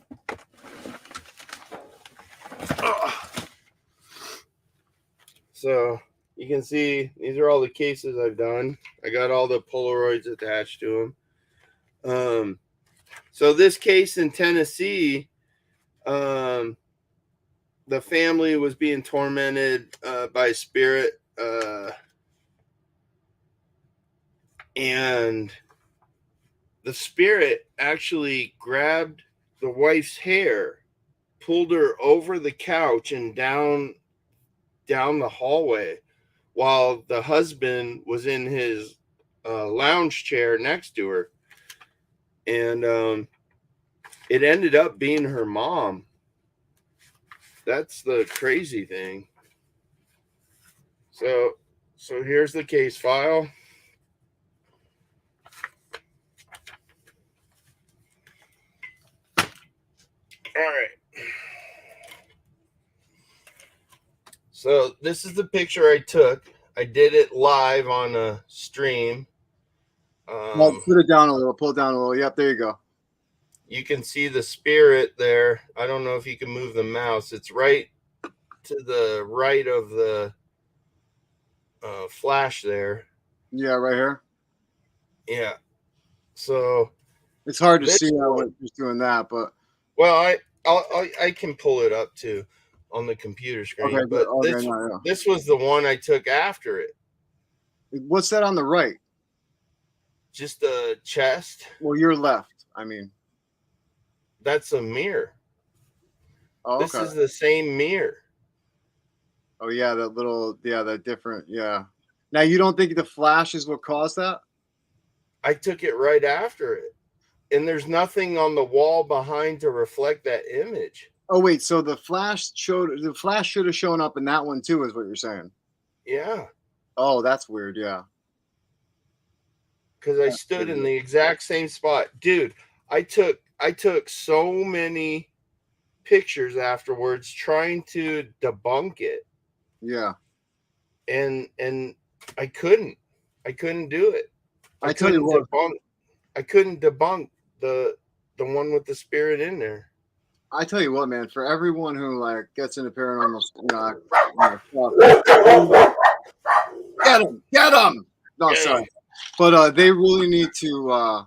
So you can see these are all the cases I've done. I got all the Polaroids attached to them. So this case in Tennessee, the family was being tormented by a spirit, and the spirit actually grabbed the wife's hair, pulled her over the couch and down the hallway, while the husband was in his lounge chair next to her. And it ended up being her mom. That's the crazy thing. So here's the case file. All right. So this is the picture I took. I did it live on a stream. Well, put it down a little. Pull it down a little. Yep, there you go. You can see the spirit there. I don't know if you can move the mouse. It's right to the right of the flash there. Yeah, right here. Yeah. So it's hard to see how just doing that, but well, I can pull it up too on the computer screen. Okay, but this was the one I took after it. What's that on the right? Just a chest. Well, your left. I mean, that's a mirror. Oh, this is the same mirror. Oh yeah, that different. Yeah. Now you don't think the flash is what caused that? I took it right after it, and there's nothing on the wall behind to reflect that image. Oh wait, so the flash should have shown up in that one too, is what you're saying? Yeah. Oh, that's weird. Yeah. Because I stood in the exact same spot, dude. I took so many pictures afterwards trying to debunk it. Yeah. And I couldn't do it. I couldn't debunk the one with the spirit in there. I tell you what, man, for everyone who like gets into paranormal, get him. No, sorry. But they really need to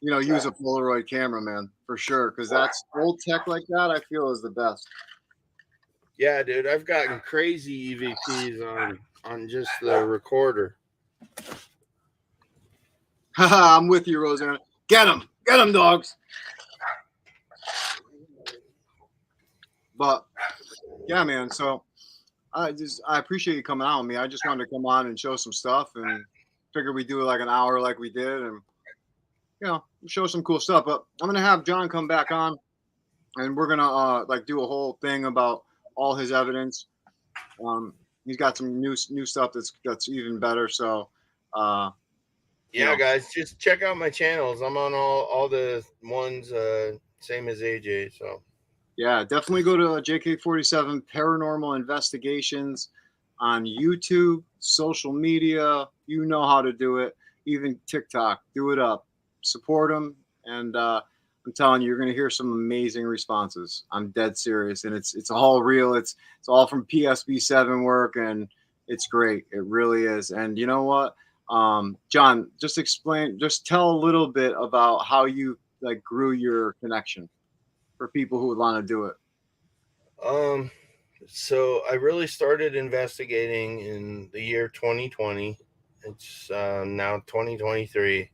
use a Polaroid camera, man, for sure, because that's old tech like that, I feel, is the best. Yeah, dude, I've gotten crazy EVPs on just the recorder. Haha, I'm with you, Roseanne. Get them, dogs. But yeah, man. So I appreciate you coming on with me. I just wanted to come on and show some stuff, and figured we'd do like an hour like we did, and show some cool stuff. But I'm gonna have John come back on, and we're gonna like do a whole thing about all his evidence. Um, he's got some new stuff that's even better. So, uh, Yeah, guys, just check out my channels. I'm on all the ones, same as AJ. So yeah, definitely go to Jk-47 Paranormal Investigations on YouTube, social media. You know how to do it. Even TikTok, do it up. Support them, and I'm telling you, you're going to hear some amazing responses. I'm dead serious, and it's all real. It's all from PSB7 work, and it's great. It really is. And you know what, John, just tell a little bit about how you like grew your connection for people who would want to do it. So I really started investigating in the year 2020. It's now 2023.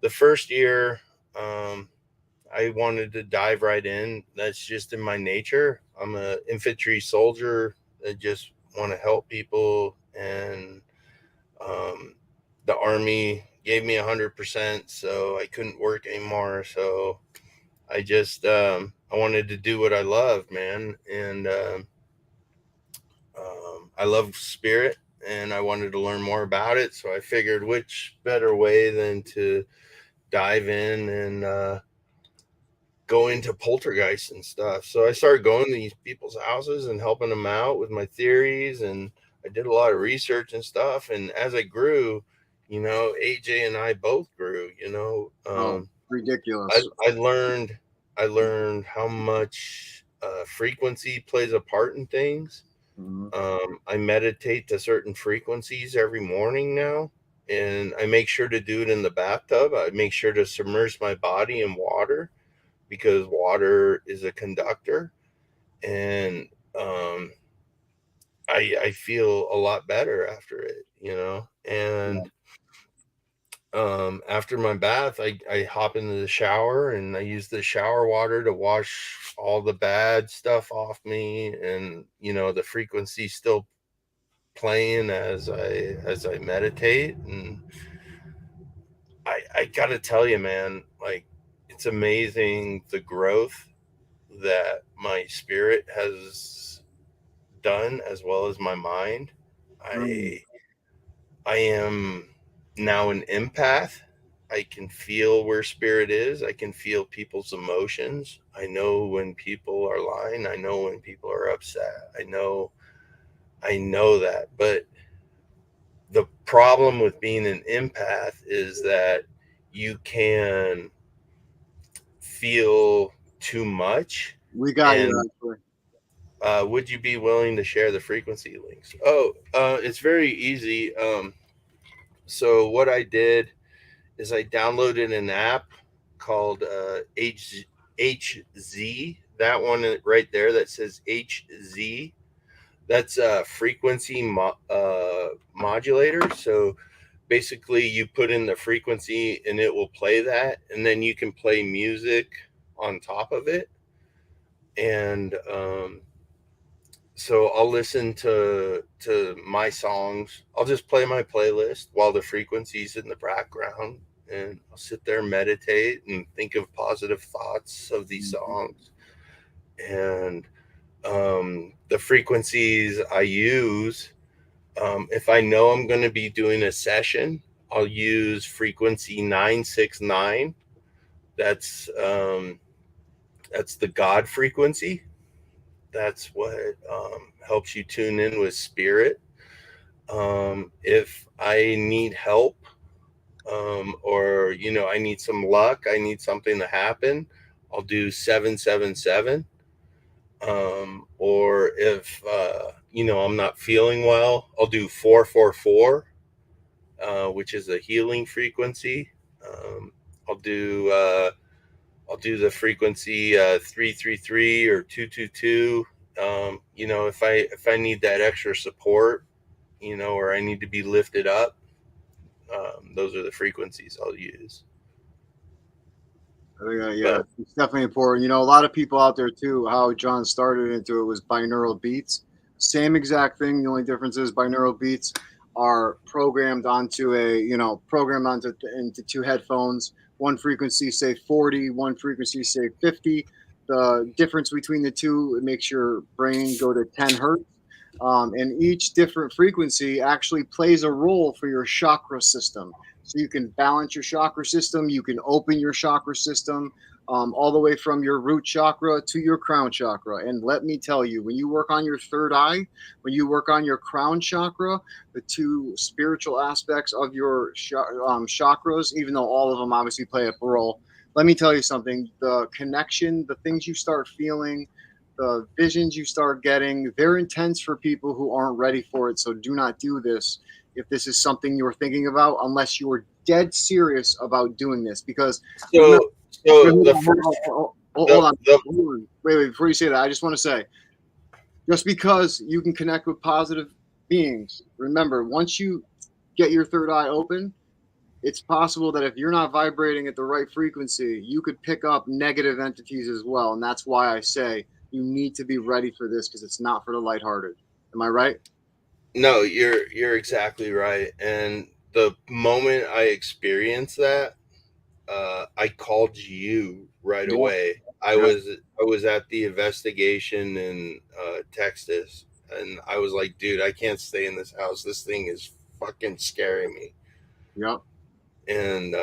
The first year, I wanted to dive right in. That's just in my nature. I'm an infantry soldier. I just want to help people, and the Army gave me 100%, so I couldn't work anymore. So I just I wanted to do what I love, man, and I love spirit, and I wanted to learn more about it. So I figured, which better way than to dive in and go into poltergeists and stuff. So I started going to these people's houses and helping them out with my theories, and I did a lot of research and stuff. And as I grew, AJ and I both grew. Ridiculous. I learned how much frequency plays a part in things. I meditate to certain frequencies every morning now, and I make sure to do it in the bathtub. I make sure to submerge my body in water because water is a conductor, and I feel a lot better after it, and after my bath, I hop into the shower and I use the shower water to wash all the bad stuff off me, and the frequency still playing as I meditate. And I gotta tell you, man, like, it's amazing the growth that my spirit has done as well as my mind. I am now an empath. I can feel where spirit is. I can feel people's emotions. I know when people are lying. I know when people are upset. I know that. But the problem with being an empath is that you can feel too much. We got And you, actually. would you be willing to share the frequency links? Oh, it's very easy. So what I did is I downloaded an app called HZ. That one right there that says HZ. That's a frequency modulator. So basically, you put in the frequency and it will play that, and then you can play music on top of it. And so I'll listen to my songs. I'll just play my playlist while the frequency's in the background, and I'll sit there, meditate, and think of positive thoughts of these songs. And the frequencies I use, if I know I'm going to be doing a session, I'll use frequency 969. That's the God frequency. That's what helps you tune in with spirit. If I need help, or I need some luck, I need something to happen, I'll do 777. Or if I'm not feeling well, I'll do 444, which is a healing frequency. I'll do the frequency 333 or 222. If I need that extra support, or I need to be lifted up, those are the frequencies I'll use. Yeah, it's definitely important. A lot of people out there too, how John started into it was binaural beats. Same exact thing. The only difference is binaural beats are programmed onto into two headphones. One frequency say 40, one frequency say 50. The difference between the two, it makes your brain go to 10 hertz. And each different frequency actually plays a role for your chakra system. So you can balance your chakra system, you can open your chakra system, all the way from your root chakra to your crown chakra. And let me tell you, when you work on your third eye, when you work on your crown chakra, the two spiritual aspects of your chakras, even though all of them obviously play a role, let me tell you something. The connection, the things you start feeling, the visions you start getting, they're intense for people who aren't ready for it. So do not do this if this is something you're thinking about, unless you are dead serious about doing this. Because remember, So the first, hold on. Wait, before you say that, I just want to say, just because you can connect with positive beings, remember, once you get your third eye open, it's possible that if you're not vibrating at the right frequency, you could pick up negative entities as well. And that's why I say you need to be ready for this, because it's not for the lighthearted. Am I right? no, you're exactly right. And the moment I experienced that, I called you right Yeah. away. I Yeah. was at the investigation in Texas, and I was like, dude, I can't stay in this house. This thing is fucking scaring me. Yeah. And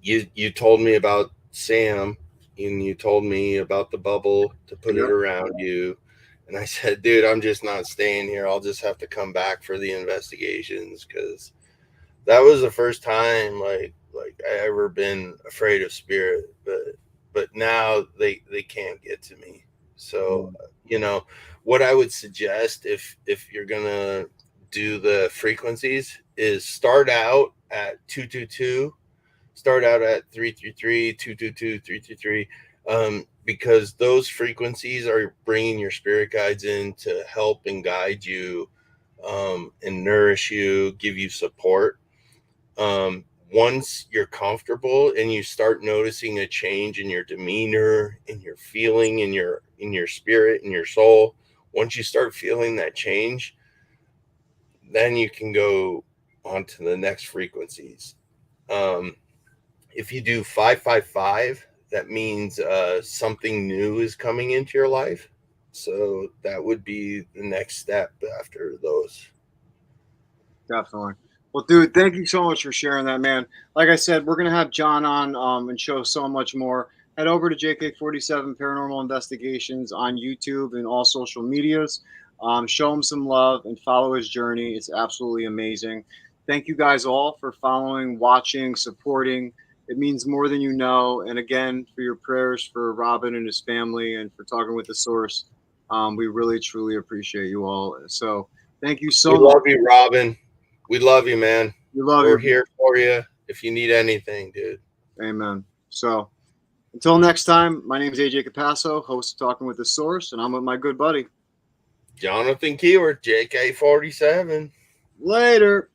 you told me about Sam, and you told me about the bubble to put Yeah. it around you. And I said, dude, I'm just not staying here. I'll just have to come back for the investigations, because that was the first time like I ever been afraid of spirit. But now they can't get to me. So what I would suggest, if you're gonna do the frequencies, is start out at 222, start out at 333, 222, 333, because those frequencies are bringing your spirit guides in to help and guide you, and nourish you, give you support. Once you're comfortable and you start noticing a change in your demeanor, in your feeling, in your spirit, in your soul, once you start feeling that change, then you can go on to the next frequencies. If you do 555, that means something new is coming into your life. So that would be the next step after those. Definitely. Well, dude, thank you so much for sharing that, man. Like I said, we're gonna have John on and show so much more. Head over to Jk-47 Paranormal Investigations on YouTube and all social medias. Show him some love and follow his journey. It's absolutely amazing. Thank you guys all for following, watching, supporting. It means more than you know. And again, for your prayers for Robin and his family, and for talking with the source. We really, truly appreciate you all. So thank you so We much. love you, Robin. We love you, man. We love We're you. here for you if you need anything, dude. Amen. So until next time, my name is AJ Capasso, host of Talking with the Source, and I'm with my good buddy. Jonathan Keyword, JK-47. Later.